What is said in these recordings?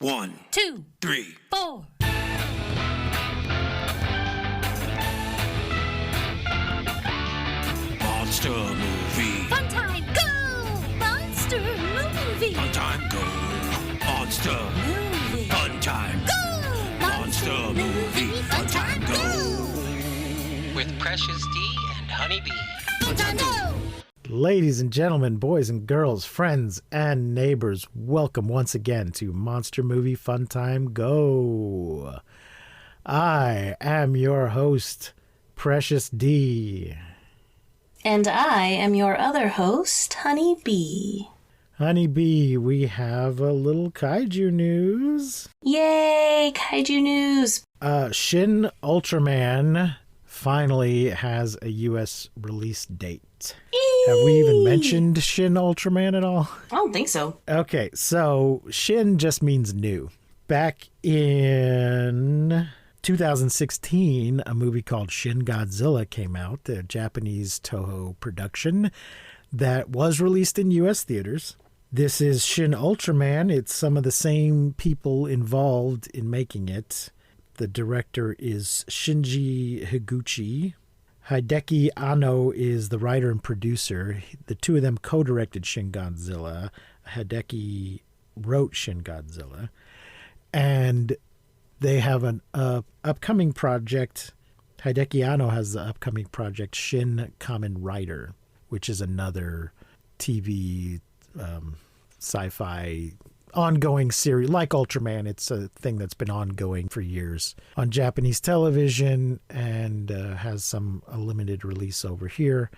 1, 2, 3, 4. Monster movie. Fun time, go! Monster movie. Fun time, go. Monster. Movie. Fun time. Go! Monster movie. Fun time, go. With Precious D and Honeybee. Fun time, go! Ladies and gentlemen, boys and girls, friends and neighbors, welcome once again to Monster Movie Fun Time Go. I am your host, Precious D. And I am your other host, Honeybee. Honeybee, we have a little kaiju news. Yay, kaiju news. Shin Ultraman finally has a U.S. release date. Have we even mentioned Shin Ultraman at all? I don't think so. Okay, so Shin just means new. Back in 2016, a movie called Shin Godzilla came out, a Japanese Toho production that was released in U.S. theaters. This is Shin Ultraman. It's some of the same people involved in making it. The director is Shinji Higuchi. Hideki Anno is the writer and producer. The two of them co-directed Shin Godzilla. Hideki wrote Shin Godzilla. And they have an upcoming project. Hideki Anno has the upcoming project Shin Kamen Rider, which is another TV sci-fi ongoing series. Like Ultraman, it's a thing that's been ongoing for years on Japanese television and has a limited release over here.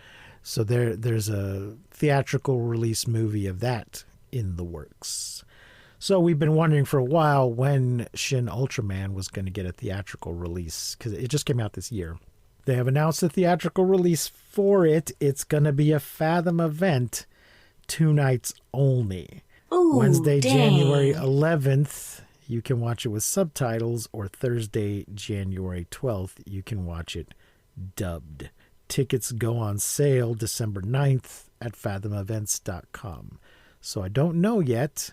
So there's a theatrical release movie of that in the works. So we've been wondering for a while when Shin Ultraman was going to get a theatrical release, because it just came out this year. They have announced a theatrical release for it. It's going to be a Fathom event, 2 nights only. Ooh, Wednesday, dang. January 11th, you can watch it with subtitles, or Thursday, January 12th, you can watch it dubbed. Tickets go on sale December 9th at fathomevents.com. So I don't know yet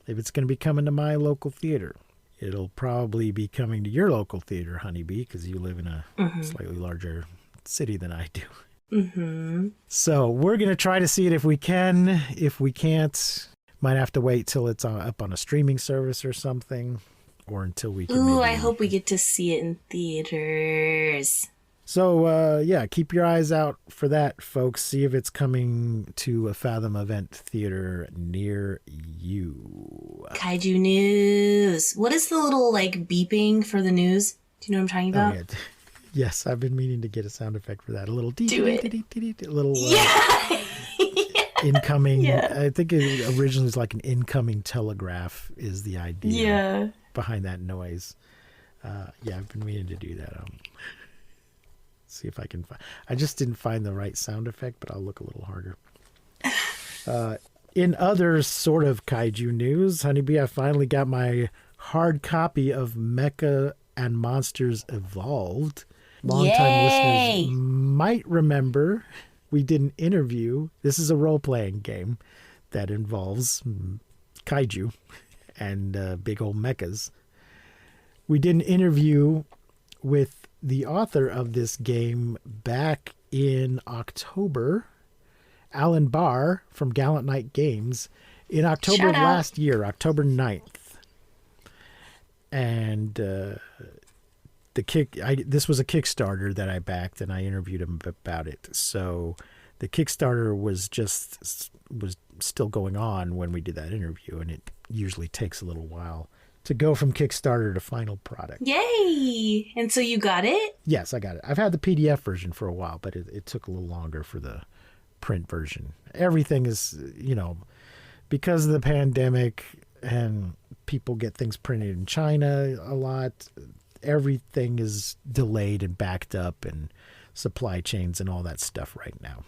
if it's going to be coming to my local theater. It'll probably be coming to your local theater, Honeybee, because you live in a slightly larger city than I do. Mm-hmm. So we're going to try to see it if we can. If we can't, might have to wait till it's up on a streaming service or something, or until we can. Ooh, I hope we get to see it in theaters. So, yeah, keep your eyes out for that, folks. See if it's coming to a Fathom event theater near you. Kaiju news. What is the little, beeping for the news? Do you know what I'm talking about? Oh, yeah. Yes, I've been meaning to get a sound effect for that. A little Do it. a little Yeah! incoming. Yeah. I think it originally was like an incoming telegraph is the idea behind that noise. Yeah, I've been meaning to do that. See if I can find. I just didn't find the right sound effect, but I'll look a little harder. In other sort of kaiju news, Honeybee, I finally got my hard copy of Mecha and Monsters Evolved. Longtime listeners might remember we did an interview. This is a role-playing game that involves kaiju and big old mechas. We did an interview with the author of this game back in October, Alan Barr from Gallant Knight Games, in October of last year, October 9th. And this was a Kickstarter that I backed, and I interviewed him about it. So the Kickstarter was still going on when we did that interview, and it usually takes a little while to go from Kickstarter to final product. Yay! And so you got it? Yes, I got it. I've had the PDF version for a while, but it took a little longer for the print version. Everything is, because of the pandemic and people get things printed in China a lot, everything is delayed and backed up, and supply chains and all that stuff right now.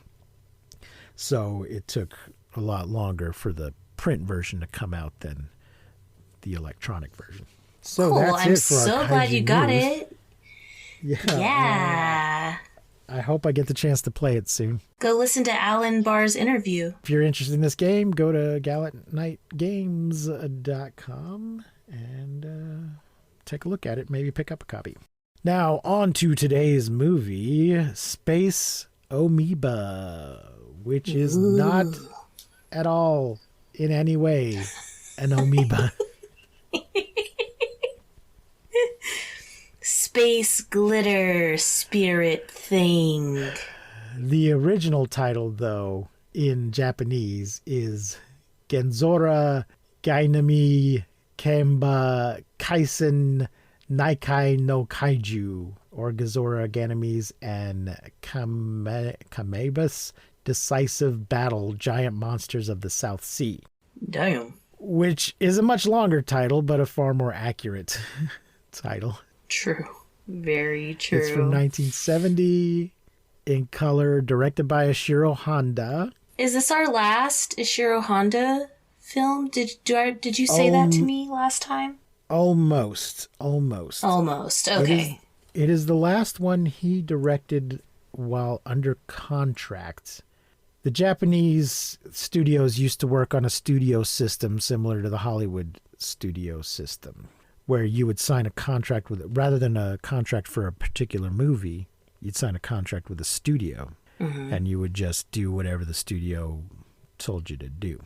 So it took a lot longer for the print version to come out than the electronic version. So cool. that's I'm it for our so glad you got news. it. Yeah. I hope I get the chance to play it soon. Go listen to Alan Barr's interview. If you're interested in this game, go to gallantnightgames.com and take a look at it. Maybe pick up a copy. Now, on to today's movie, Space Amoeba, which is not at all in any way an amoeba. Space glitter spirit thing. The original title, though, in Japanese is Genzora Gainami Kemba Kaisen Naikai no Kaiju, or Genzora Ganamis and Kamebas Decisive Battle Giant Monsters of the South Sea. Damn. Which is a much longer title, but a far more accurate title. True. Very true. It's from 1970, in color, directed by Ishiro Honda. Is this our last Ishiro Honda film? Did you say that to me last time? Almost. Okay. It is the last one he directed while under contract. The Japanese studios used to work on a studio system similar to the Hollywood studio system, where you would sign a contract with, rather than a contract for a particular movie, you'd sign a contract with a studio, and you would just do whatever the studio told you to do.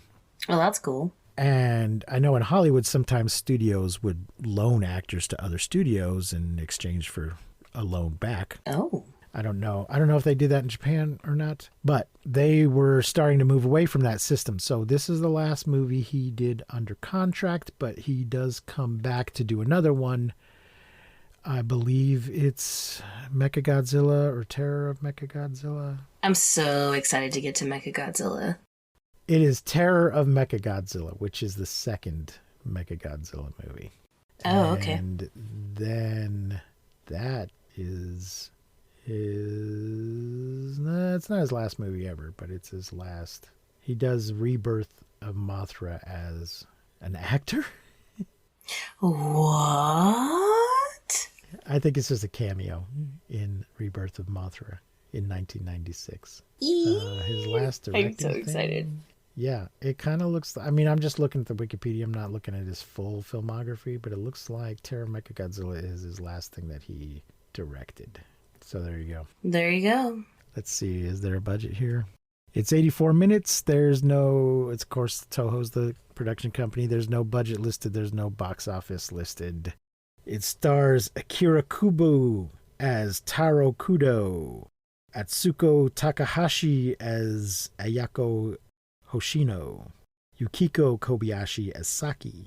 Well, that's cool. And I know in Hollywood, sometimes studios would loan actors to other studios in exchange for a loan back. Oh. I don't know if they did that in Japan or not, but they were starting to move away from that system. So this is the last movie he did under contract, but he does come back to do another one. I believe it's Mechagodzilla or Terror of Mechagodzilla. I'm so excited to get to Mechagodzilla. It is Terror of Mechagodzilla, which is the second Mechagodzilla movie. Oh, okay. And then that is it's not his last movie ever, but it's his last. He does Rebirth of Mothra as an actor. What? I think it's just a cameo in Rebirth of Mothra in 1996. His last directing I'm so excited. Yeah, it kind of looks... I mean, I'm just looking at the Wikipedia. I'm not looking at his full filmography, but it looks like Terror Mechagodzilla is his last thing that he directed. So there you go. There you go. Let's see. Is there a budget here? It's 84 minutes. There's no... It's, of course, Toho's the production company. There's no budget listed. There's no box office listed. It stars Akira Kubo as Taro Kudo, Atsuko Takahashi as Ayako Hoshino, Yukiko Kobayashi as Saki,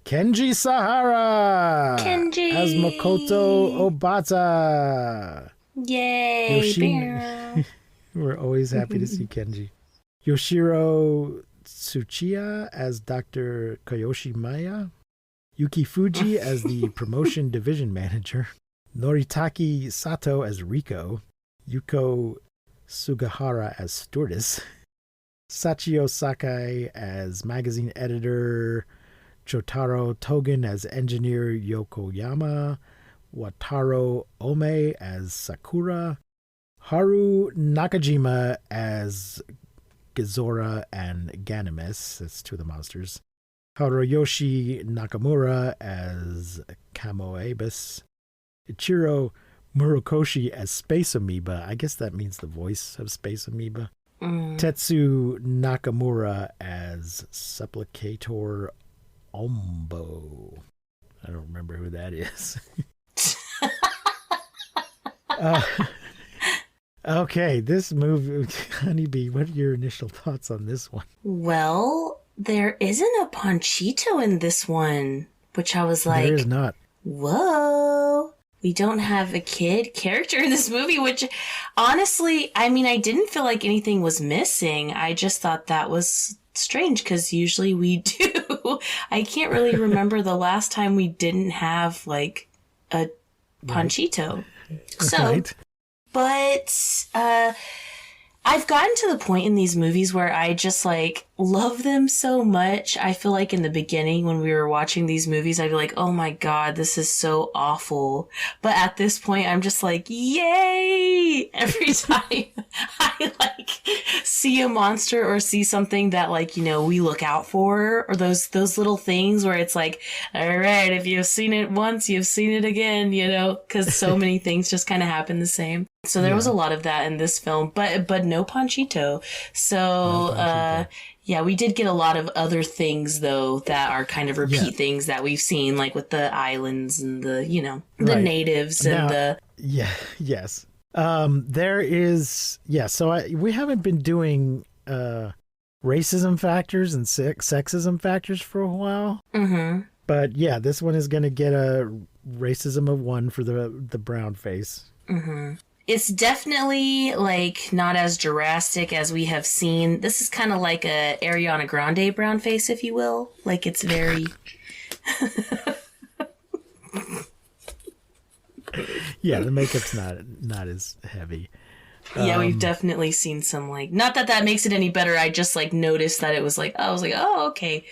Kenji Sahara as Makoto Obata. Yay! We're always happy to see Kenji. Yoshiro Tsuchiya as Dr. Koyoshi Maya, Yuki Fuji as the promotion division manager, Noritaki Sato as Riko, Yuko Sugahara as stewardess, Sachio Sakai as magazine editor, Chotaro Togen as engineer Yokoyama, Wataru Ome as Sakura, Haru Nakajima as Gizora and Ganymes, that's two of the monsters, Haruyoshi Nakamura as Kamoebas, Ichiro Murokoshi as Space Amoeba. I guess that means the voice of Space Amoeba. Tetsu Nakamura as Supplicator Ombo. I don't remember who that is. Okay, this movie, Honeybee, what are your initial thoughts on this one? Well, there isn't a Panchito in this one, which I was like... There is not. Whoa. We don't have a kid character in this movie, which honestly, I mean, I didn't feel like anything was missing. I just thought that was strange because usually we do. I can't really remember the last time we didn't have like a Panchito. Right. So, right. But I've gotten to the point in these movies where I just like love them so much. I feel like in the beginning when we were watching these movies, I'd be like, oh my God, this is so awful. But at this point, I'm just like, yay! Every time I like see a monster or see something that like, you know, we look out for, or those little things where it's like, all right, if you've seen it once, you've seen it again, you know, because so many things just kind of happen the same. So there was a lot of that in this film, but no Panchito. So, No Panchito. yeah, we did get a lot of other things, though, that are kind of repeat things that we've seen, like with the islands and the, you know, the natives and the... Yeah, yes. There is... Yeah, so we haven't been doing racism factors and sexism factors for a while. Mm-hmm. But yeah, this one is going to get a racism of 1 for the brown face. Mm-hmm. It's definitely, like, not as drastic as we have seen. This is kind of like a Ariana Grande brown face, if you will. Like, it's very... Yeah, the makeup's not as heavy. Yeah, we've definitely seen some, like... Not that that makes it any better. I just, like, noticed that it was like... I was like, oh, okay.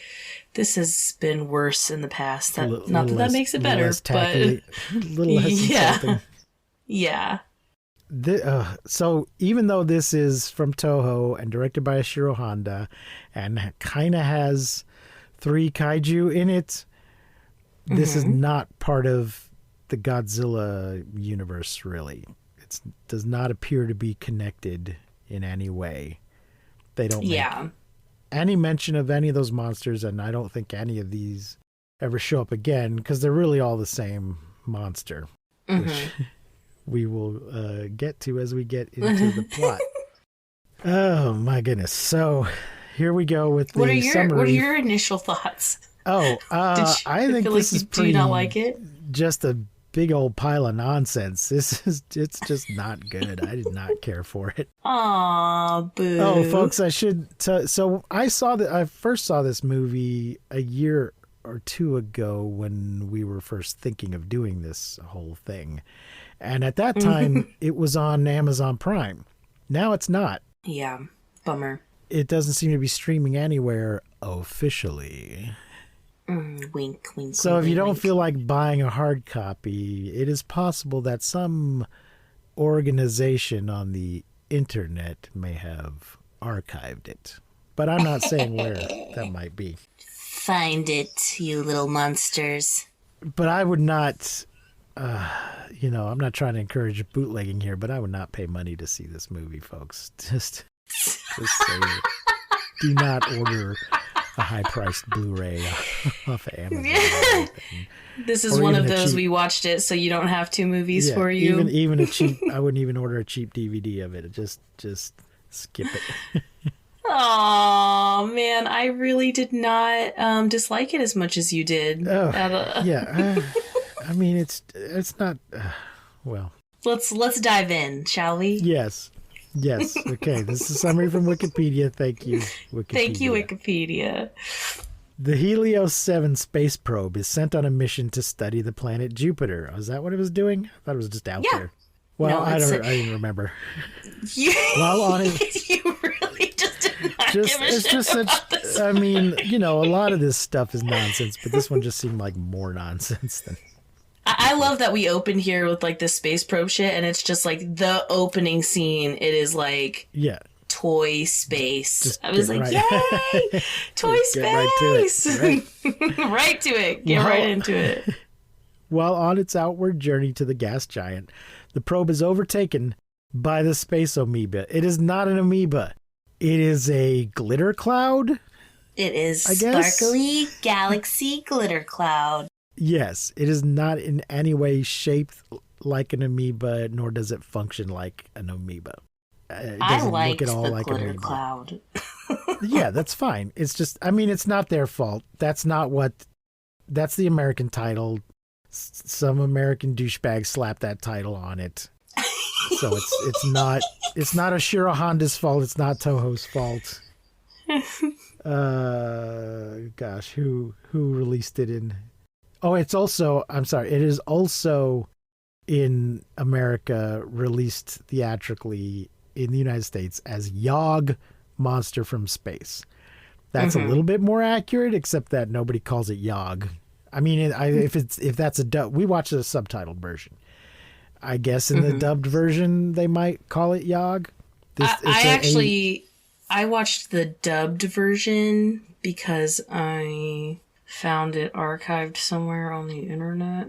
This has been worse in the past. Not that that makes it better, but... A little less insulting. Yeah. So even though this is from Toho and directed by Ishiro Honda and kind of has 3 kaiju in it, this is not part of the Godzilla universe, really. It does not appear to be connected in any way. They don't make any mention of any of those monsters, and I don't think any of these ever show up again because they're really all the same monster. Which we will get to as we get into the plot. Oh my goodness! So here we go with the summary. What are your initial thoughts? Oh, I think this is pretty. Do you not like it? Just a big old pile of nonsense. It's just not good. I did not care for it. Aw, boo. Oh, folks, I should. So I first saw this movie a year or 2 ago when we were first thinking of doing this whole thing. And at that time, it was on Amazon Prime. Now it's not. Yeah, bummer. It doesn't seem to be streaming anywhere officially. Wink, wink. So wink, if you don't wink. feel like buying a hard copy, it is possible that some organization on the internet may have archived it. But I'm not saying where that might be. Find it, you little monsters. But I would not... I'm not trying to encourage bootlegging here, but I would not pay money to see this movie, folks. Just say it. Do not order a high-priced Blu-ray off of Amazon. This is one of those we watched it so you don't have 2 movies for you. Even a cheap, I wouldn't even order a cheap DVD of it. Just skip it. Oh man, I really did not dislike it as much as you did. Oh, yeah. I mean, it's not, well. Let's dive in, shall we? Yes. Okay, this is a summary from Wikipedia. Thank you, Wikipedia. Thank you, Wikipedia. The Helios 7 space probe is sent on a mission to study the planet Jupiter. Is that what it was doing? I thought it was just out there. Well, I didn't remember. While on it, you really just did not give a it's shit just about such. this. I mean, a lot of this stuff is nonsense, but this one just seemed like more nonsense than. I love that we open here with like the space probe shit, and it's just like the opening scene. It is like toy space. Just I was like, yay, toy space! Right to it. Get right into it. While on its outward journey to the gas giant, the probe is overtaken by the space amoeba. It is not an amoeba. It is a glitter cloud. It is I guess? sparkly galaxy glitter cloud. Yes, it is not in any way shaped like an amoeba, nor does it function like an amoeba. It doesn't look at all the like an glitter amoeba. cloud. Yeah, that's fine. It's just, I mean, it's not their fault. That's the American title. Some American douchebag slapped that title on it. So it's not Ashiro Honda's fault. It's not Toho's fault. Gosh, who released it in? Oh, it's also, I'm sorry, it is also in America released theatrically in the United States as Yog Monster from Space. That's a little bit more accurate, except that nobody calls it Yog. I mean, if that's a dub, we watched a subtitled version. I guess in the dubbed version they might call it Yog. I watched the dubbed version because I found it archived somewhere on the internet.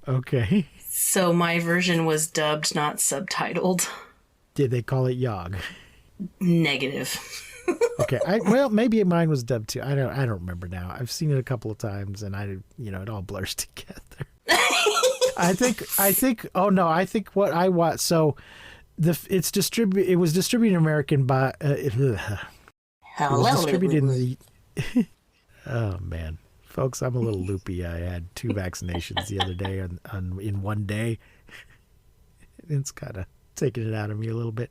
Okay. So my version was dubbed, not subtitled. Did they call it Yog? Negative. Okay. Maybe mine was dubbed too. I don't remember now. I've seen it a couple of times, and it all blurs together. I think. Oh no! I think what I watched. So, it was distributed in American by. It was distributed in the. Oh man, folks! I'm a little loopy. I had 2 vaccinations the other day in one day. It's kind of taking it out of me a little bit.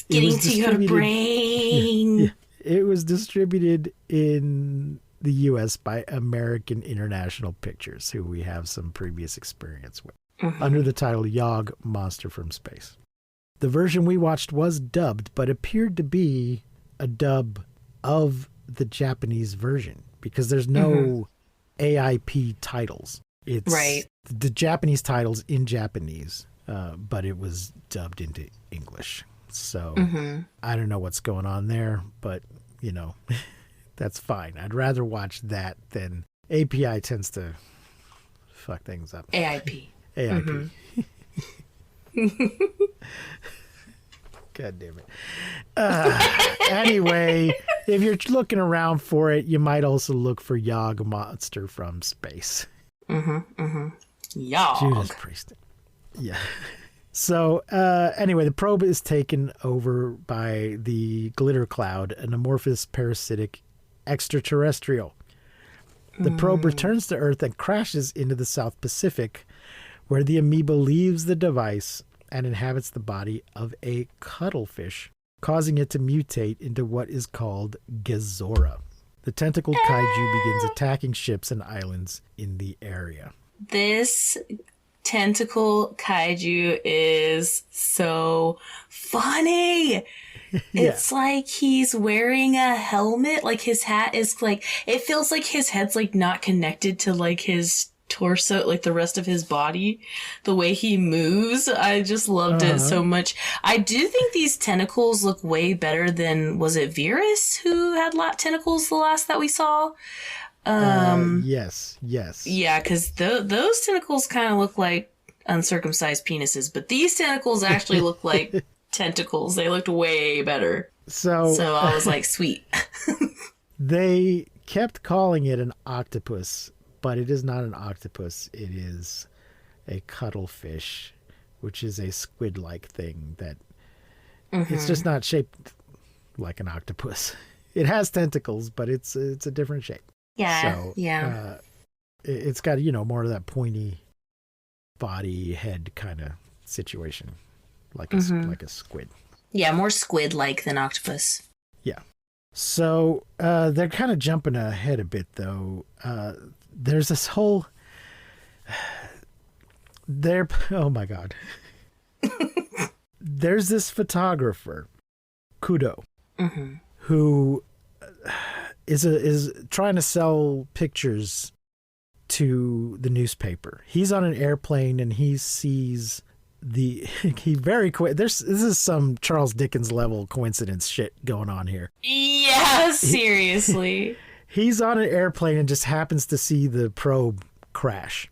Getting to your brain. Yeah. It was distributed in the U.S. by American International Pictures, who we have some previous experience with, under the title Yog, Monster from Space. The version we watched was dubbed, but appeared to be a dub of the Japanese version, because there's no AIP titles. It's right. The Japanese titles in Japanese, but it was dubbed into English. So I don't know what's going on there, but, that's fine. I'd rather watch that than API tends to fuck things up. AIP. AIP. God damn it. Anyway, if you're looking around for it, you might also look for Yog, Monster from Space. Yog. Judas Priest. Yeah. So, anyway, the probe is taken over by the glitter cloud, an amorphous parasitic extraterrestrial. The probe returns to Earth and crashes into the South Pacific, where the amoeba leaves the device and inhabits the body of a cuttlefish, causing it to mutate into what is called Gezora. The tentacled kaiju begins attacking ships and islands in the area. This tentacle kaiju is so funny. It's like he's wearing a helmet, like his hat is like, it feels like his head's like not connected to like his torso, like the rest of his body, the way he moves. I just loved it so much. I do think these tentacles look way better than, was it Virus who had tentacles the last that we saw? Yes. Yeah, because those tentacles kind of look like uncircumcised penises, but these tentacles actually look like tentacles. They looked way better. So I was like, sweet. They kept calling it an octopus, but it is not an octopus. It is a cuttlefish, which is a squid-like thing that it's just not shaped like an octopus. It has tentacles, but it's a different shape. Yeah. So, yeah. It's got, more of that pointy body head kind of situation, like a squid. Yeah, more squid-like than octopus. Yeah. So they're kind of jumping ahead a bit, though. There's this whole... Oh, my God. There's this photographer, Kudo, who is trying to sell pictures to the newspaper. He's on an airplane and he sees he very quick. This is some Charles Dickens level coincidence shit going on here. Yeah, seriously. He's on an airplane and just happens to see the probe crash.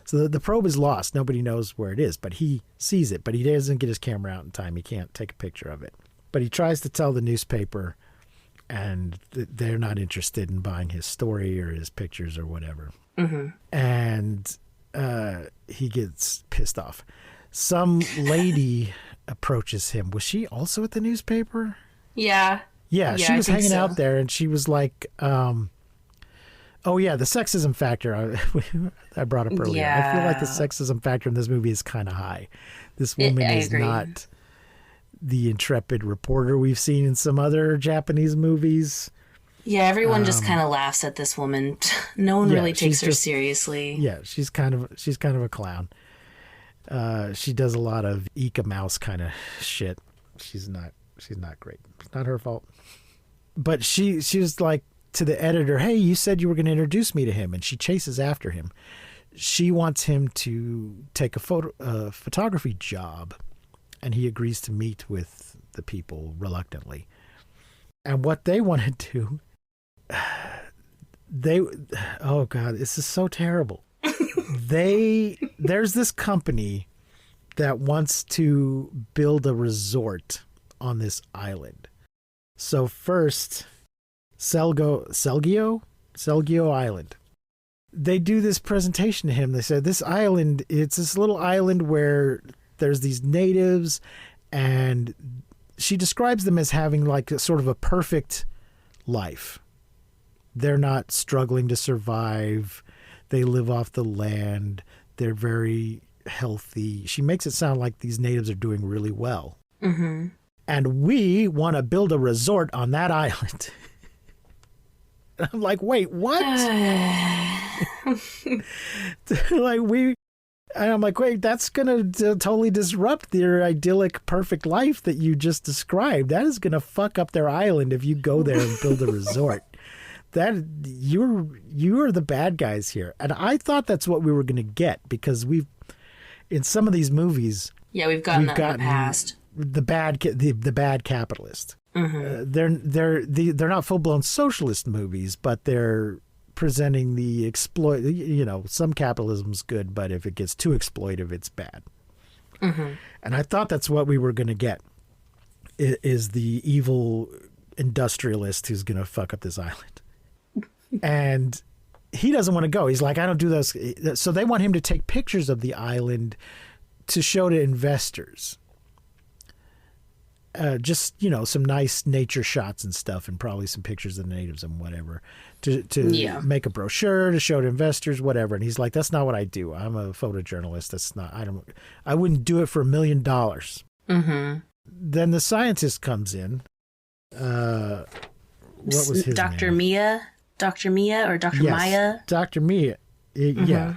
So the probe is lost. Nobody knows where it is, but he sees it. But he doesn't get his camera out in time. He can't take a picture of it. But he tries to tell the newspaper, and they're not interested in buying his story or his pictures or whatever. And he gets pissed off. Some lady approaches him. Was she also at the newspaper? Yeah. Yeah, she was hanging out there, and she was like, oh, yeah, the sexism factor I brought up earlier. Yeah. I feel like the sexism factor in this movie is kind of high. This woman is agree. not the intrepid reporter we've seen in some other Japanese movies. Yeah, everyone just kind of laughs at this woman. No one really takes her seriously. Yeah, she's kind of a clown. She does a lot of Ika Mouse kind of shit. She's not great. It's not her fault. But she was like to the editor, hey, you said you were going to introduce me to him. And she chases after him. She wants him to take a photography job. And he agrees to meet with the people reluctantly. And what they want to do, oh God, this is so terrible. There's this company that wants to build a resort on this island. So first, Selgio Island. They do this presentation to him. They said this island, it's this little island where there's these natives, and she describes them as having like a sort of a perfect life. They're not struggling to survive. They live off the land. They're very healthy. She makes it sound like these natives are doing really well. Mm-hmm. And we want to build a resort on that island. I'm like, wait, what? And I'm like, wait, that's going to totally disrupt their idyllic, perfect life that you just described. That is going to fuck up their island if you go there and build a resort. That you're the bad guys here. And I thought that's what we were going to get, because in some of these movies, we've gotten that in the past. The bad capitalist. Mm-hmm. They're not full-blown socialist movies, but they're presenting the exploit. Some capitalism's good, but if it gets too exploitive, it's bad. Mm-hmm. And I thought that's what we were going to get. Is the evil industrialist who's going to fuck up this island, and he doesn't want to go. He's like, I don't do those. So they want him to take pictures of the island to show to investors. Just, some nice nature shots and stuff, and probably some pictures of the natives and whatever to make a brochure to show to investors, whatever. And he's like, that's not what I do. I'm a photojournalist. I wouldn't do it for $1 million. Mm-hmm. Then the scientist comes in. What was his Dr. name? Dr. Mia or Dr. Yes, Maya? Dr. Mia. Mm-hmm. Yeah.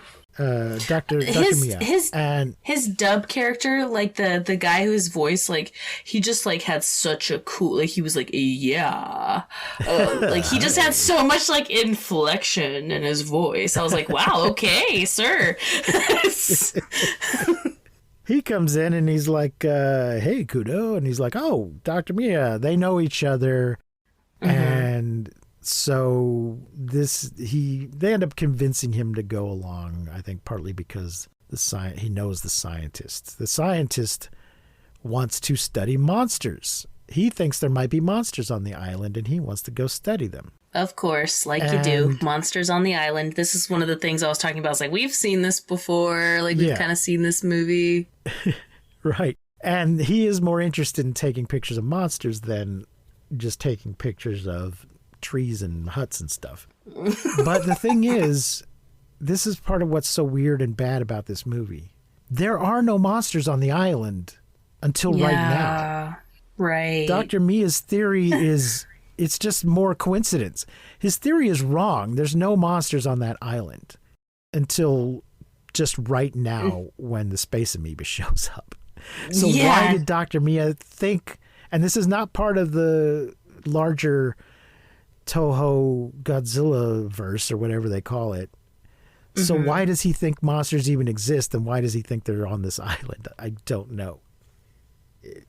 Dr. Mia. His dub character, like the guy whose voice, like, he just like had such a cool, like, he was like, yeah, like he just had so much like inflection in his voice. I was like, wow, okay, sir. He comes in and he's like, hey, Kudo. And he's like, oh, Dr. Mia. They know each other. Mm-hmm. And so they end up convincing him to go along, I think partly because he knows the scientist. The scientist wants to study monsters. He thinks there might be monsters on the island, and he wants to go study them. Of course, like you do. Monsters on the island. This is one of the things I was talking about. It's like, we've seen this before. Like, we've kind of seen this movie. Right. And he is more interested in taking pictures of monsters than just taking pictures of trees and huts and stuff. But the thing is, this is part of what's so weird and bad about this movie. There are no monsters on the island until right now. Right. Dr. Mia's theory is it's just more coincidence. His theory is wrong. There's no monsters on that island until just right now when the space amoeba shows up. So why did Dr. Mia think, and this is not part of the larger Toho Godzilla verse or whatever they call it. So why does he think monsters even exist, and why does he think they're on this island? I don't know.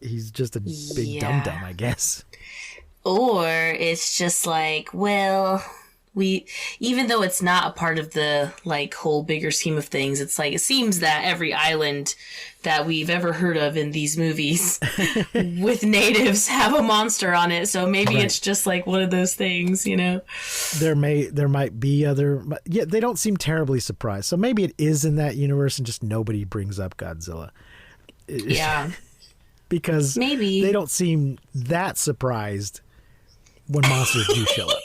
He's just a big dum-dum, I guess. Or it's just like, well, even though it's not a part of the like whole bigger scheme of things, it's like, it seems that every island that we've ever heard of in these movies with natives have a monster on it. So maybe it's just like one of those things, There might be other, but they don't seem terribly surprised. So maybe it is in that universe and just nobody brings up Godzilla. Yeah. Because maybe they don't seem that surprised when monsters do show up.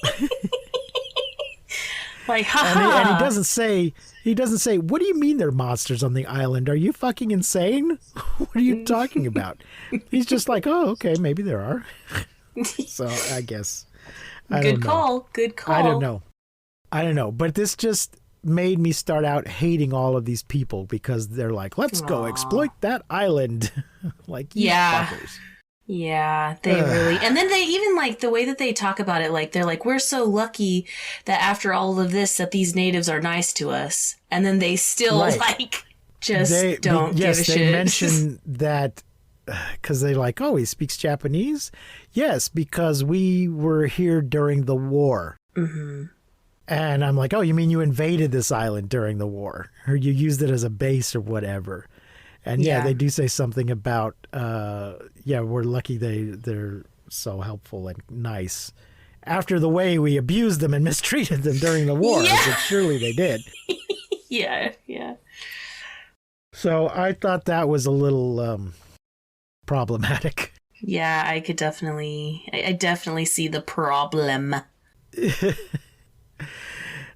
Like, haha. And he doesn't say, what do you mean there are monsters on the island? Are you fucking insane? What are you talking about? He's just like, oh, okay, maybe there are. So I guess. Good call. I don't know. But this just made me start out hating all of these people because they're like, let's go exploit that island. Like, you fuckers. Yeah, they really, and then they even like the way that they talk about it, like they're like, we're so lucky that after all of this that these natives are nice to us. And then they still like just don't give a shit. Yes, they mention that because they're like, oh, he speaks Japanese? Yes, because we were here during the war. Mm-hmm. And I'm like, oh, you mean you invaded this island during the war? Or you used it as a base or whatever. And yeah, they do say something about, we're lucky they're so helpful and nice. After the way we abused them and mistreated them during the war, which surely they did. Yeah. So I thought that was a little problematic. Yeah, I definitely see the problem.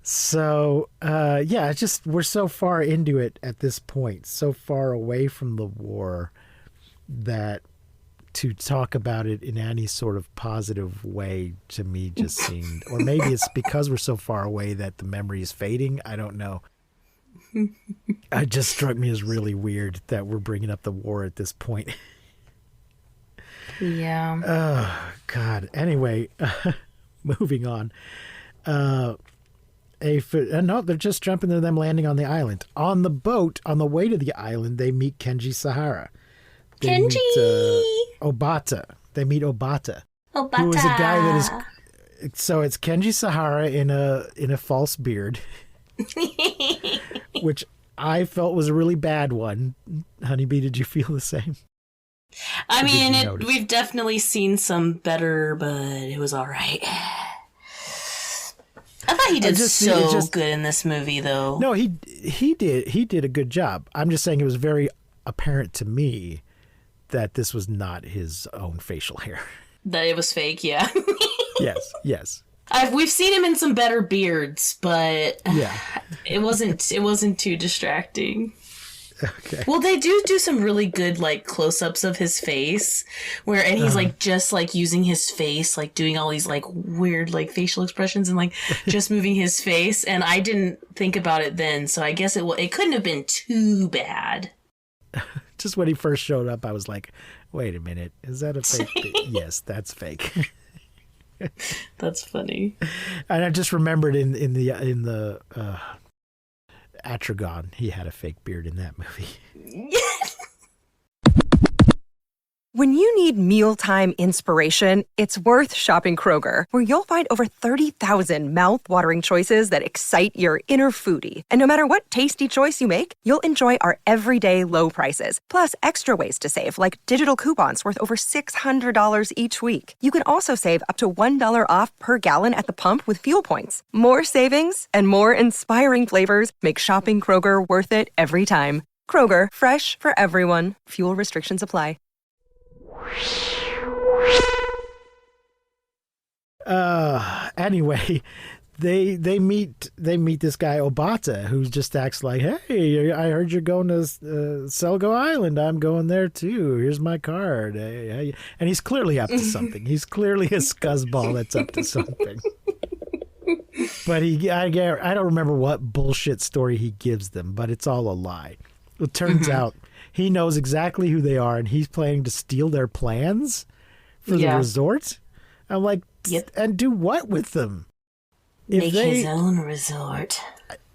So, it's just we're so far into it at this point, so far away from the war that to talk about it in any sort of positive way to me just seemed, or maybe it's because we're so far away that the memory is fading. I don't know. It just struck me as really weird that we're bringing up the war at this point. Yeah. Oh, God. Anyway, moving on. No, they're just jumping to them landing on the island. On the boat, on the way to the island, they meet Kenji Sahara. They meet Obata. They meet Obata. Who is a guy that is... So it's Kenji Sahara in a false beard. Which I felt was a really bad one. Honeybee, did you feel the same? I mean, we've definitely seen some better, but it was all right. I thought he did good in this movie, though. No, he did a good job. I'm just saying it was very apparent to me that this was not his own facial hair. That it was fake, yeah. Yes. We've seen him in some better beards, but it wasn't too distracting. Okay. Well, they do some really good like close-ups of his face, and he's like just like using his face, like doing all these like weird like facial expressions and like just moving his face. And I didn't think about it then, so I guess it couldn't have been too bad. Just when he first showed up, I was like, "Wait a minute, is that a fake?" Yes, that's fake. That's funny. And I just remembered in the Atragon, he had a fake beard in that movie. When you need mealtime inspiration, it's worth shopping Kroger, where you'll find over 30,000 mouth-watering choices that excite your inner foodie. And no matter what tasty choice you make, you'll enjoy our everyday low prices, plus extra ways to save, like digital coupons worth over $600 each week. You can also save up to $1 off per gallon at the pump with fuel points. More savings and more inspiring flavors make shopping Kroger worth it every time. Kroger, fresh for everyone. Fuel restrictions apply. Anyway, they meet this guy Obata, who just acts like, hey, I heard you're going to Selgo Island. I'm going there too. Here's my card. Hey. And he's clearly up to something. He's clearly a scuzzball that's up to something. But I don't remember what bullshit story he gives them, but it's all a lie. It turns out he knows exactly who they are, and he's planning to steal their plans for the resort. I'm like, and do what with them? Make his own resort.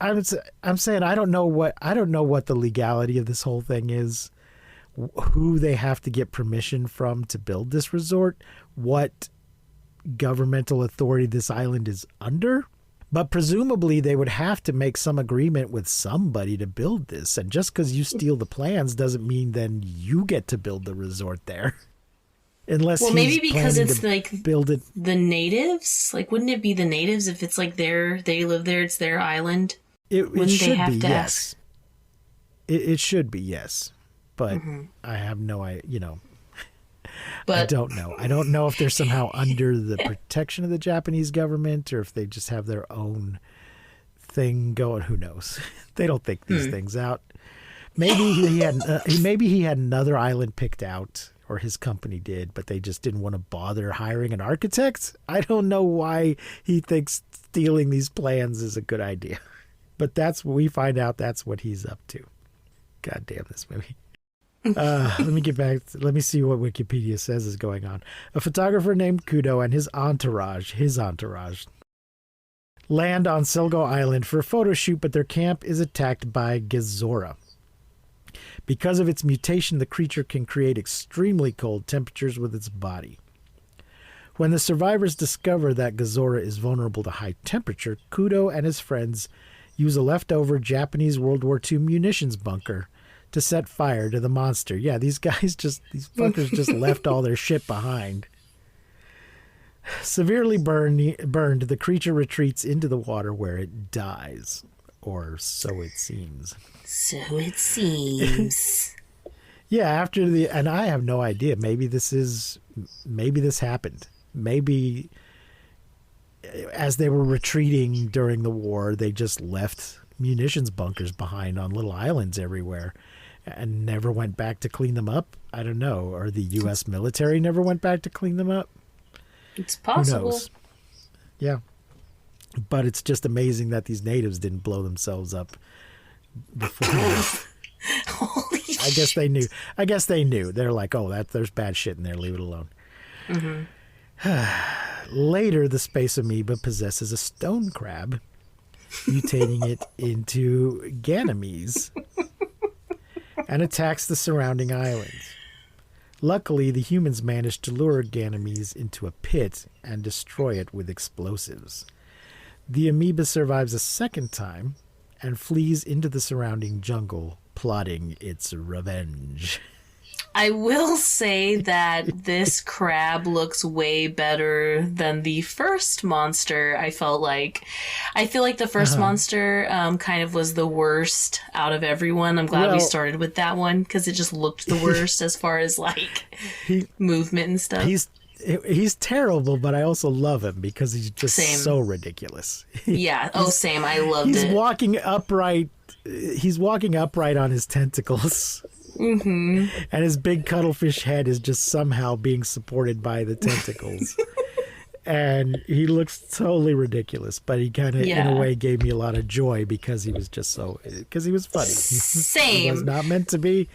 I'm saying I don't know what the legality of this whole thing is. Who they have to get permission from to build this resort? What governmental authority this island is under? But presumably they would have to make some agreement with somebody to build this. And just because you steal the plans doesn't mean then you get to build the resort there. Unless maybe because it's like build it. The natives? Like, wouldn't it be the natives if it's like they live there, it's their island? It should be, yes. It should be, yes. But I have no idea, But I don't know. I don't know if they're somehow under the protection of the Japanese government or if they just have their own thing going. Who knows? They don't think these things out. Maybe he had another island picked out, or his company did, but they just didn't want to bother hiring an architect. I don't know why he thinks stealing these plans is a good idea. But we find out that's what he's up to. God damn this movie. Let me get back. Let me see what Wikipedia says is going on. A photographer named Kudo and his entourage, land on Selgo Island for a photo shoot, but their camp is attacked by Gazora. Because of its mutation, the creature can create extremely cold temperatures with its body. When the survivors discover that Gazora is vulnerable to high temperature, Kudo and his friends use a leftover Japanese World War II munitions bunker to set fire to the monster. Yeah, these fuckers just left all their shit behind. Severely burned, the creature retreats into the water where it dies. Or so it seems. So it seems. Yeah, and I have no idea. Maybe this happened. Maybe as they were retreating during the war, they just left munitions bunkers behind on little islands everywhere and never went back to clean them up. I don't know. Or the U.S. military never went back to clean them up. It's possible. Who knows? Yeah. But it's just amazing that these natives didn't blow themselves up before. Holy I guess they knew. They're like, oh, there's bad shit in there. Leave it alone. Mm-hmm. Later, the space amoeba possesses a stone crab, mutating it into Ganymede, and attacks the surrounding islands. Luckily, the humans managed to lure Ganymede into a pit and destroy it with explosives. The amoeba survives a second time and flees into the surrounding jungle, plotting its revenge. I will say that this crab looks way better than the first monster. I feel like the first monster kind of was the worst out of everyone. I'm glad we started with that one because it just looked the worst as far as like movement and stuff. He's terrible, but I also love him because he's just so ridiculous. Yeah. Oh, same. I loved he's it. He's walking upright on his tentacles. Mm-hmm. And his big cuttlefish head is just somehow being supported by the tentacles. And he looks totally ridiculous, but he kind of, in a way, gave me a lot of joy because he was just because he was funny. Same. He was not meant to be,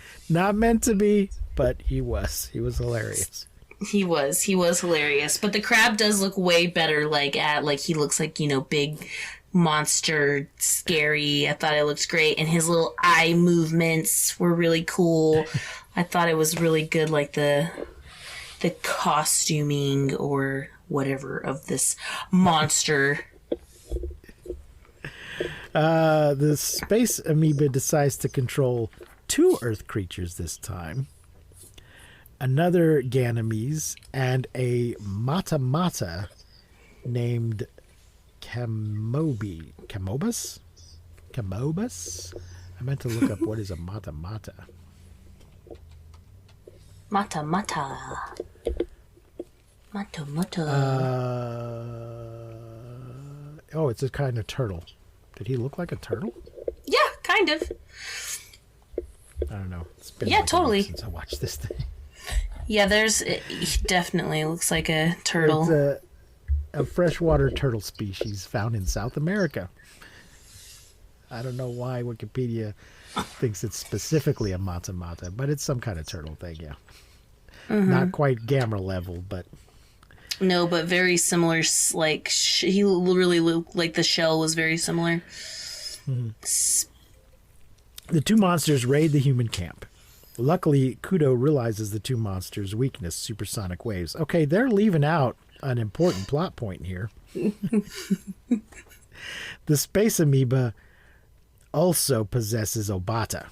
but he was. He was hilarious. He was hilarious. But the crab does look way better, he looks like, big monster, scary. I thought it looked great, and his little eye movements were really cool. I thought it was really good, like the costuming or whatever of this monster. The space amoeba decides to control 2 Earth creatures this time. Another Ganymede and a mata named Camobus? I meant to look up what is a mata. Mata. Oh, it's a kind of turtle. Did he look like a turtle? Yeah, kind of. I don't know. It's been totally. Since I watched this thing. Yeah, he definitely looks like a turtle. It's a freshwater turtle species found in South America. I don't know why Wikipedia thinks it's specifically a mata, but it's some kind of turtle thing, yeah. Mm-hmm. Not quite Gamma level, but... No, but very similar, he really looked like the shell was very similar. Mm-hmm. The 2 monsters raid the human camp. Luckily, Kudo realizes the 2 monsters' weakness, supersonic waves. Okay, they're leaving out an important plot point here. The space amoeba also possesses Obata.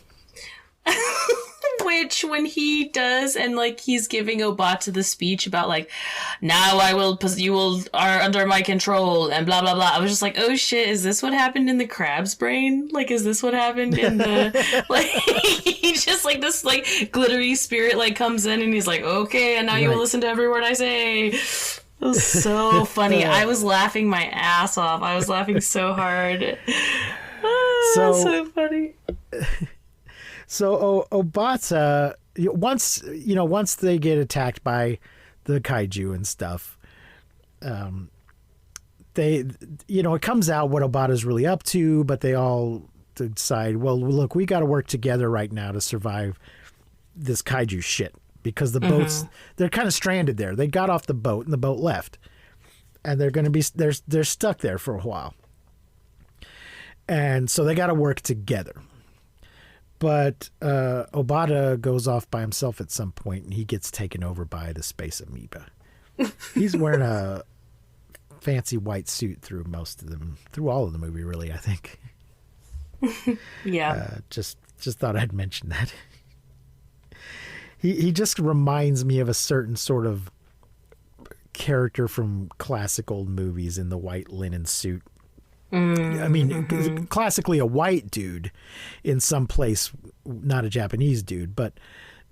Which, when he does, and he's giving Obata the speech about now you are under my control and blah blah blah. I was just like, oh shit, is this what happened in the crab's brain? Is this what happened in the he's just this glittery spirit comes in and he's like, okay, and now you will listen to every word I say. It was so funny. I was laughing my ass off. I was laughing so hard. So funny. So Obata, once they get attacked by the kaiju and stuff, it comes out what Obata's really up to, but they all decide, well, look, we got to work together right now to survive this kaiju shit because the boats, they're kind of stranded there. They got off the boat and the boat left. And they're going to be, they're stuck there for a while. And so they got to work together. But Obata goes off by himself at some point and he gets taken over by the space amoeba. He's wearing a fancy white suit through all of the movie, really, I think. Yeah. Just thought I'd mention that. He just reminds me of a certain sort of character from classic old movies in the white linen suit. I mean, classically a white dude in some place, not a Japanese dude, but,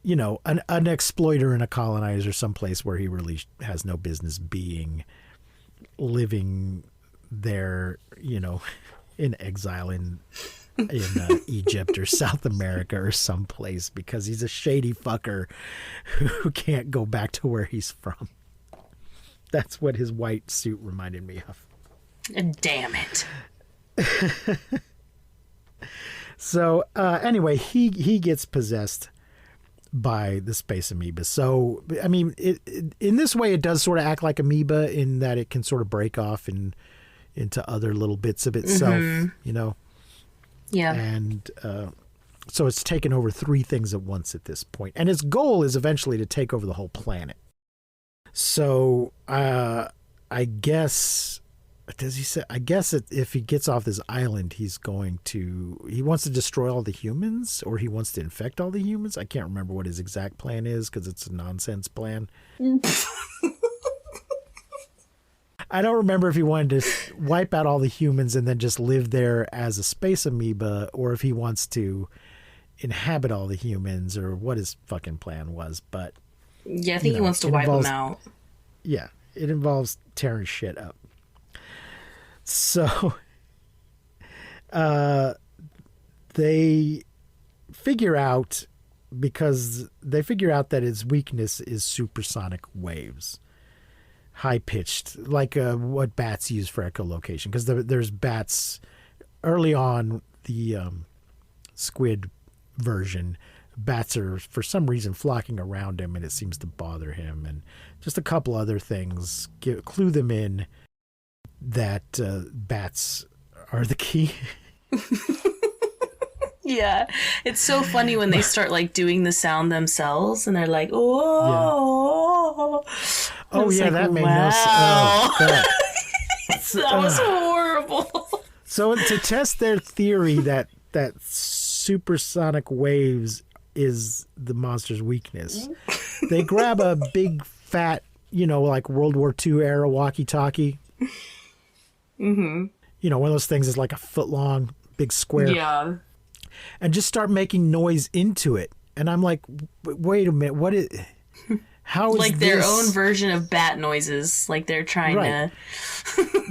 you know, an exploiter and a colonizer someplace where he really has no business being, living there, you know, in exile in Egypt or South America or someplace because he's a shady fucker who can't go back to where he's from. That's what his white suit reminded me of. Damn it. So anyway, he gets possessed by the space amoeba. So, I mean, in this way, it does sort of act like amoeba in that it can sort of break off into other little bits of itself, you know? Yeah. And so it's taken over 3 things at once at this point. And its goal is eventually to take over the whole planet. So I guess, does he say, I guess if he gets off this island, he wants to destroy all the humans or he wants to infect all the humans. I can't remember what his exact plan is because it's a nonsense plan. I don't remember if he wanted to wipe out all the humans and then just live there as a space amoeba or if he wants to inhabit all the humans or what his fucking plan was. But yeah, I think he wants to wipe them out. Yeah, it involves tearing shit up. So they figure out that his weakness is supersonic waves. High-pitched, like what bats use for echolocation. Because there's bats early on, the squid version, bats are for some reason flocking around him and it seems to bother him. And just a couple other things clue them in that bats are the key. Yeah, it's so funny when they start like doing the sound themselves and they're like, oh, oh yeah, like, that made wow. no sense. That was horrible. So to test their theory that supersonic waves is the monster's weakness, they grab a big fat, you know, like World War II era walkie-talkie. Mm-hmm. You know, one of those things is like a foot long, big square. Yeah. And just start making noise into it. And I'm like, wait a minute, how is like this? Their own version of bat noises, like they're trying to.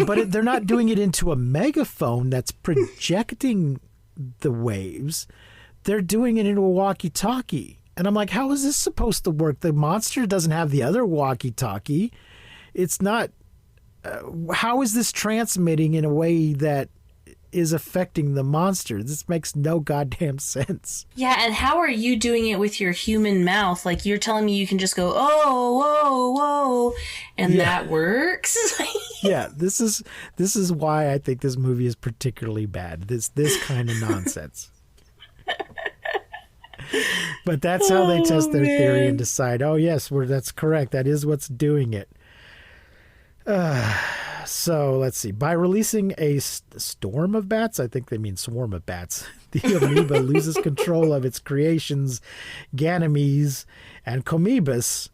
But they're not doing it into a megaphone that's projecting the waves. They're doing it into a walkie-talkie. And I'm like, how is this supposed to work? The monster doesn't have the other walkie-talkie. It's not. How is this transmitting in a way that is affecting the monster? This makes no goddamn sense. Yeah, and how are you doing it with your human mouth? Like, you're telling me you can just go, oh, whoa, whoa, and that works? Yeah, this is why I think this movie is particularly bad. This kind of nonsense. But that's how they test their theory and decide, oh yes, that's correct. That is what's doing it. So let's see. By releasing a storm of bats, I think they mean swarm of bats, the amoeba loses control of its creations, Ganymedes and Comebus.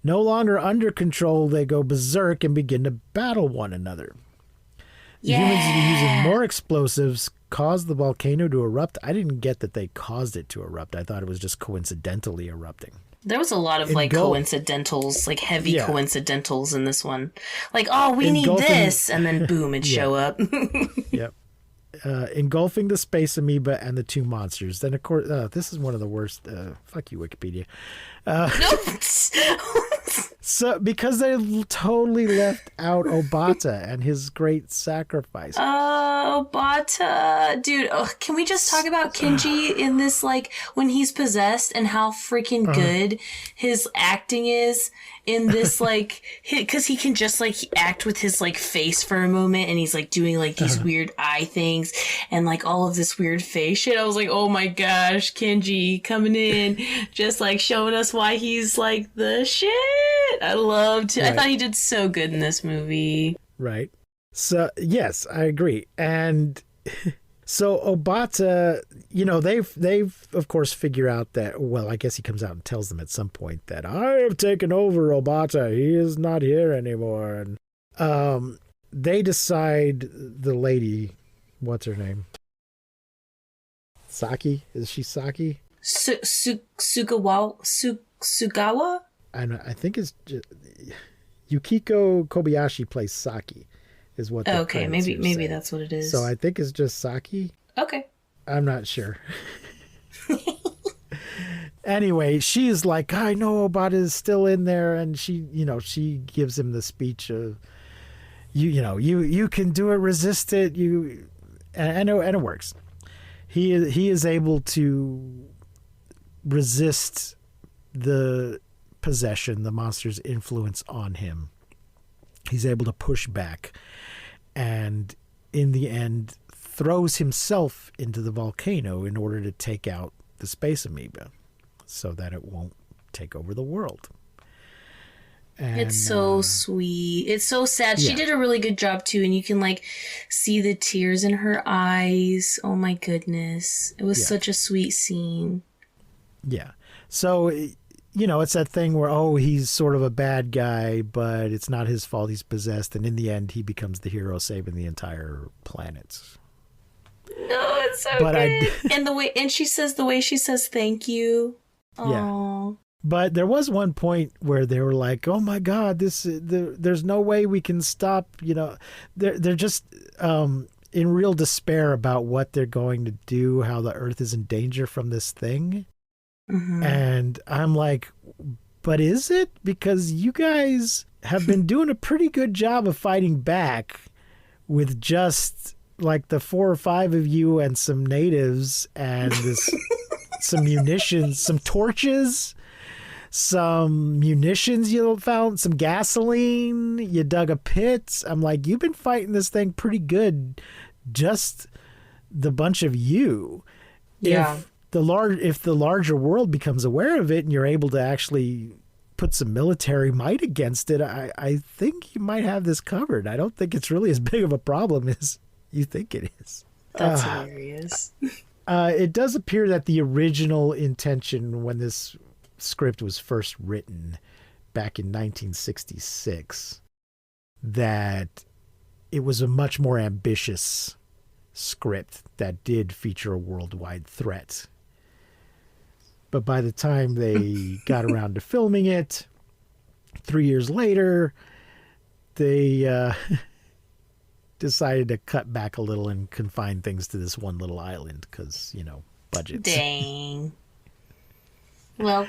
No longer under control, they go berserk and begin to battle one another. The humans using more explosives caused the volcano to erupt. I didn't get that they caused it to erupt. I thought it was just coincidentally erupting. There was a lot of coincidentals, like heavy coincidentals in this one. Like, oh, we need this, and then boom, it'd show up. Yep. Engulfing the space amoeba and the 2 monsters. Then, of course, this is one of the worst. Fuck you, Wikipedia. So because they totally left out Obata and his great sacrifice. Oh, Bata. Dude, can we just talk about Kenji in this, like, when he's possessed and how freaking good his acting is in this, like, because he can just, like, act with his, like, face for a moment and he's, like, doing, like, these weird eye things and, like, all of this weird face shit. I was like, oh my gosh, Kenji coming in, just, like, showing us why he's, like, the shit. I loved it. Right. I thought he did so good in this movie. Right. So, yes, I agree. And so Obata, you know, they've of course figure out that, well, I guess he comes out and tells them at some point that I have taken over Obata. He is not here anymore. And they decide, the lady, what's her name? Saki? Is she Saki? Sugawa? I think it's just, Yukiko Kobayashi plays Saki, is what. The Okay, credits maybe here say. that's what it is. So I think it's just Saki. Okay. I'm not sure. Anyway, she's like, I know Obata is still in there, and she gives him the speech of, you can do it, resist it, and it works. He is able to resist the possession, the monster's influence on him. He's able to push back, and in the end throws himself into the volcano in order to take out the space amoeba so that it won't take over the world. And, it's so sweet. It's so sad. She yeah. did a really good job too, and you can like see the tears in her eyes. Oh my goodness. It was such a sweet scene. Yeah. So, it's that thing where, he's sort of a bad guy, but it's not his fault. He's possessed. And in the end, he becomes the hero, saving the entire planet. No, it's so good. And the way she says thank you. Yeah. Aww. But there was one point where they were like, oh my God, there's no way we can stop, they're just in real despair about what they're going to do, how the Earth is in danger from this thing. Mm-hmm. And I'm like, but is it? Because you guys have been doing a pretty good job of fighting back with just like the 4 or 5 of you and some natives and some munitions, some torches, some munitions you found, some gasoline, you dug a pit. I'm like, you've been fighting this thing pretty good, just the bunch of you. Yeah. If the larger world becomes aware of it and you're able to actually put some military might against it, I think you might have this covered. I don't think it's really as big of a problem as you think it is. That's hilarious. It does appear that the original intention when this script was first written back in 1966, that it was a much more ambitious script that did feature a worldwide threat. But by the time they got around to filming it, 3 years later, they decided to cut back a little and confine things to this one little island because, budgets. Dang. Well,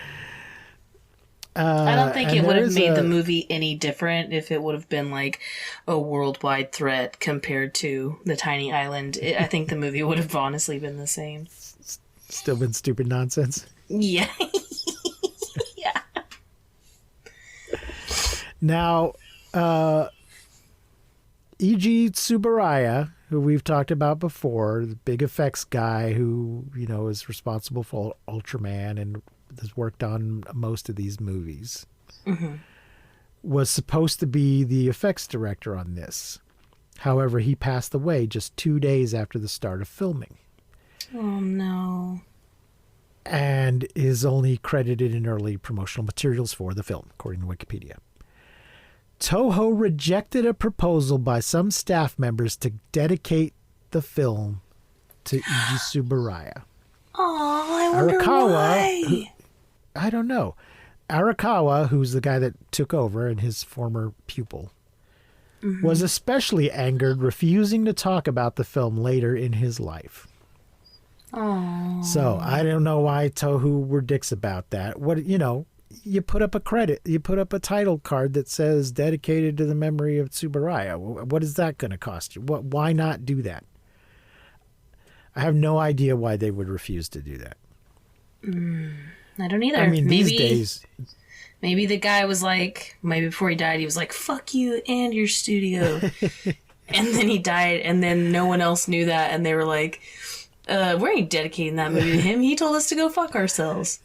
I don't think it would have made the movie any different if it would have been like a worldwide threat compared to the tiny island. I think the movie would have honestly been the same. Still been stupid nonsense. Yeah. Yeah. Now, E.G. Tsuburaya, who we've talked about before, the big effects guy who, is responsible for Ultraman and has worked on most of these movies, was supposed to be the effects director on this. However, he passed away just 2 days after the start of filming. Oh, no. And is only credited in early promotional materials for the film, according to Wikipedia. Toho rejected a proposal by some staff members to dedicate the film to Eiji Tsuburaya. Oh, I wonder why. I don't know. Arakawa, who's the guy that took over and his former pupil, was especially angered, refusing to talk about the film later in his life. Oh. So I don't know why Toho were dicks about that. you put up a credit, you put up a title card that says dedicated to the memory of Tsuburaya. What is that going to cost you? Why not do that? I have no idea why they would refuse to do that. I don't either. I mean, maybe, these days, maybe the guy was like, maybe before he died, he was like, fuck you and your studio. And then he died, and then no one else knew that, and they were like, we ain't dedicating that movie to him. He told us to go fuck ourselves.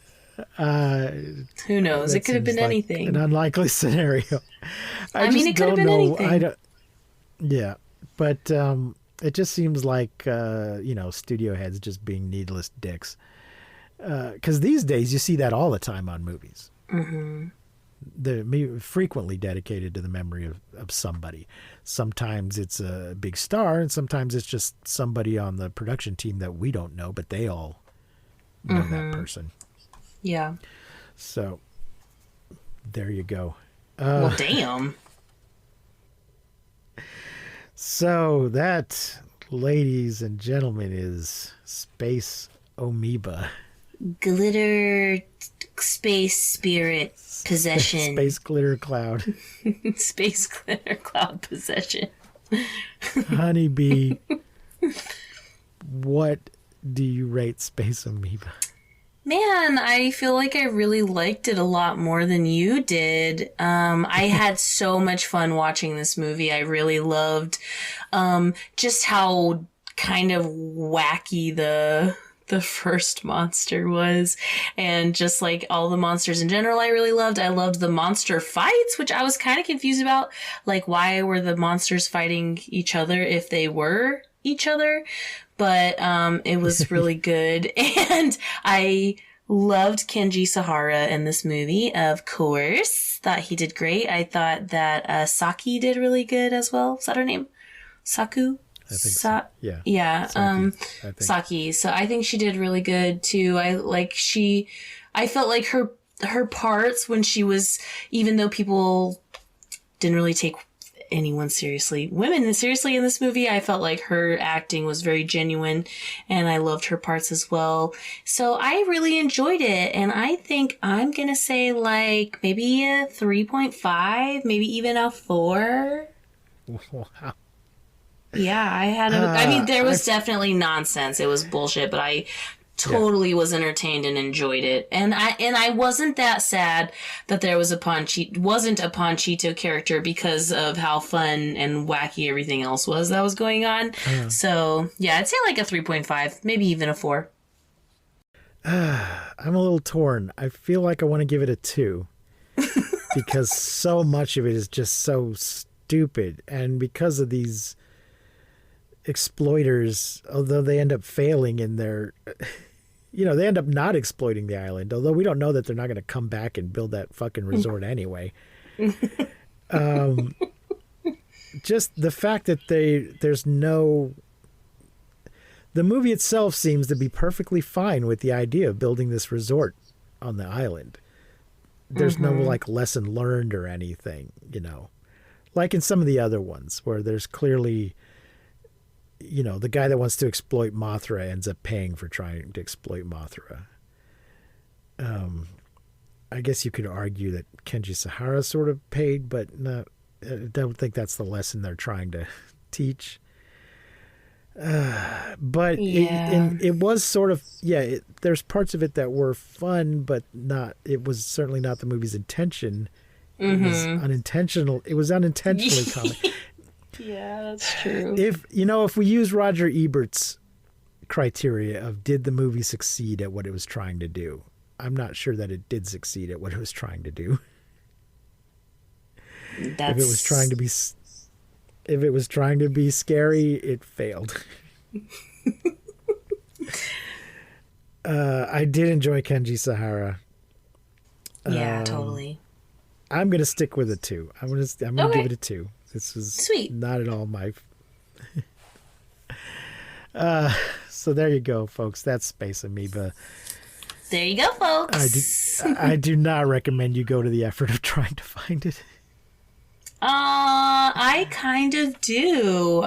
Who knows? It could have been like anything. an unlikely scenario. I mean, it could have been anything. Yeah, but it just seems like studio heads just being needless dicks. Because these days you see that all the time on movies. Mm-hmm. They're frequently dedicated to the memory of somebody. Sometimes it's a big star, and sometimes it's just somebody on the production team that we don't know, but they all know that person. Yeah. So there you go. Well, damn. So that, ladies and gentlemen, is Space Amoeba. Glitter space spirit possession. Space glitter cloud. Space glitter cloud possession. Honeybee, what do you rate Space Amoeba? Man, I feel like I really liked it a lot more than you did. I had so much fun watching this movie. I really loved just how kind of wacky the first monster was, and just like all the monsters in general I really loved. I loved the monster fights, which I was kind of confused about, like why were the monsters fighting each other if they were each other, but it was really good. And I loved Kenji Sahara in this movie, of course. Thought he did great. I thought that Saki did really good as well. Is that her name? Saku? I think so. Yeah. Yeah. Saki. Saki. So I think she did really good too. I felt like her parts when she was, even though people didn't really take women seriously in this movie, I felt like her acting was very genuine, and I loved her parts as well. So I really enjoyed it, and I think I'm gonna say like maybe a 3.5, maybe even a 4. Wow. Yeah, I mean, there was definitely nonsense. It was bullshit, but I totally was entertained and enjoyed it. And I wasn't that sad that there was wasn't a Panchito character because of how fun and wacky everything else was that was going on. So, yeah, I'd say like a 3.5, maybe even a 4. I'm a little torn. I feel like I want to give it a 2 because so much of it is just so stupid, and because of these exploiters, although they end up failing in their, they end up not exploiting the island, although we don't know that they're not going to come back and build that fucking resort anyway. Just the fact that the movie itself seems to be perfectly fine with the idea of building this resort on the island. There's no like lesson learned or anything, like in some of the other ones where there's clearly, the guy that wants to exploit Mothra ends up paying for trying to exploit Mothra. I guess you could argue that Kenji Sahara sort of paid, but no, I don't think that's the lesson they're trying to teach. But it was sort of, there's parts of it that were fun, but it was certainly not the movie's intention. It was unintentional. It was unintentionally comic. Yeah, that's true. If we use Roger Ebert's criteria of did the movie succeed at what it was trying to do, I'm not sure that it did succeed at what it was trying to do. If it was trying to be scary, it failed. I did enjoy Kenji Sahara. Yeah, totally. I'm gonna stick with a 2. I'm gonna give it a 2. This was sweet. Not at all my. So there you go, folks. That's Space Amoeba. There you go, folks. I do not recommend you go to the effort of trying to find it. I kind of do.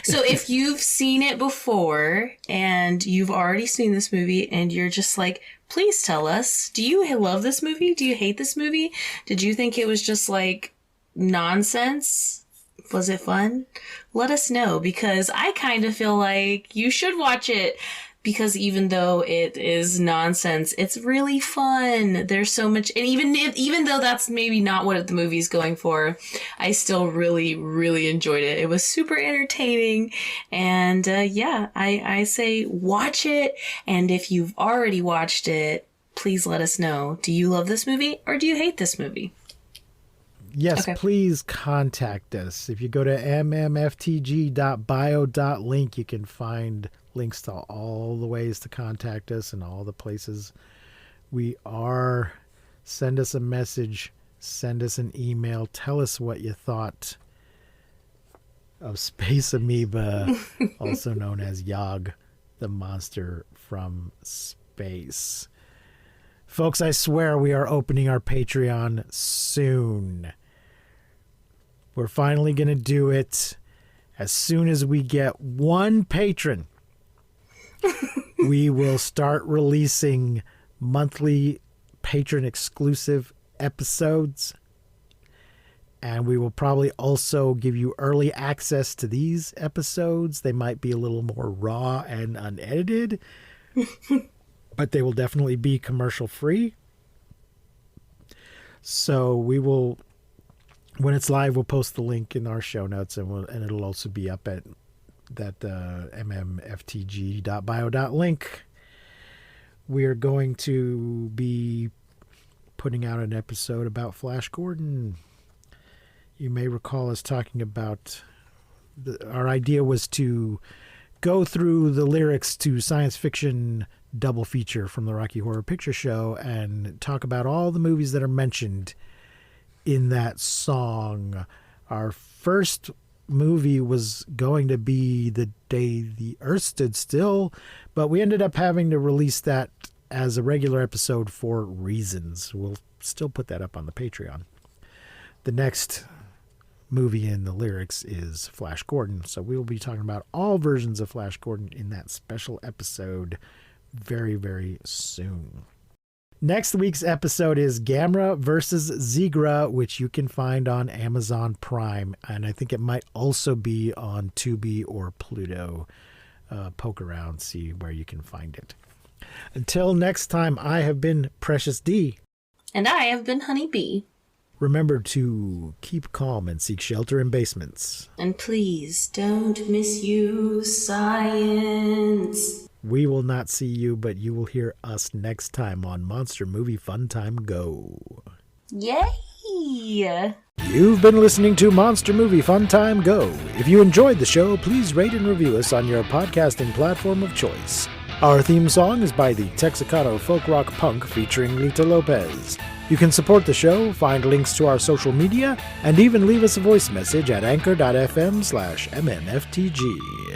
So if you've seen it before and you've already seen this movie and you're just like, please tell us, do you love this movie? Do you hate this movie? Did you think it was just like nonsense? Was it fun? Let us know, because I kind of feel like you should watch it. Because even though it is nonsense, it's really fun. There's so much, and even though that's maybe not what the movie's going for, I still really, really enjoyed it. It was super entertaining, and I say watch it. And if you've already watched it, please let us know. Do you love this movie or do you hate this movie? Yes, Okay. Please contact us. If you go to mmftg.bio.link, you can find links to all the ways to contact us and all the places we are. Send us a message, send us an email, tell us what you thought of Space Amoeba, also known as Yog, the monster from space. Folks, I swear we are opening our Patreon soon. We're finally going to do it. As soon as we get one patron, we will start releasing monthly patron exclusive episodes. And we will probably also give you early access to these episodes. They might be a little more raw and unedited, but they will definitely be commercial free. So we will, when it's live, we'll post the link in our show notes, and it'll also be up at that mmftg.bio.link. We're going to be putting out an episode about Flash Gordon. You may recall us talking about our idea was to go through the lyrics to Science Fiction double feature from the Rocky Horror Picture Show and talk about all the movies that are mentioned in that song. Our first movie was going to be The Day the Earth Stood Still, but we ended up having to release that as a regular episode for reasons. We'll still put that up on the Patreon. The next movie in the lyrics is Flash Gordon, so we will be talking about all versions of Flash Gordon in that special episode very, very soon. Next week's episode is Gamera versus Zigra, which you can find on Amazon Prime, and I think it might also be on Tubi or Pluto. Poke around, see where you can find it. Until next time, I have been Precious D. And I have been Honey Bee. Remember to keep calm and seek shelter in basements. And please don't misuse science. We will not see you, but you will hear us next time on Monster Movie Fun Time Go. Yay! You've been listening to Monster Movie Fun Time Go. If you enjoyed the show, please rate and review us on your podcasting platform of choice. Our theme song is by the Texicano Folk Rock Punk featuring Lita Lopez. You can support the show, find links to our social media, and even leave us a voice message at anchor.fm/mmftg.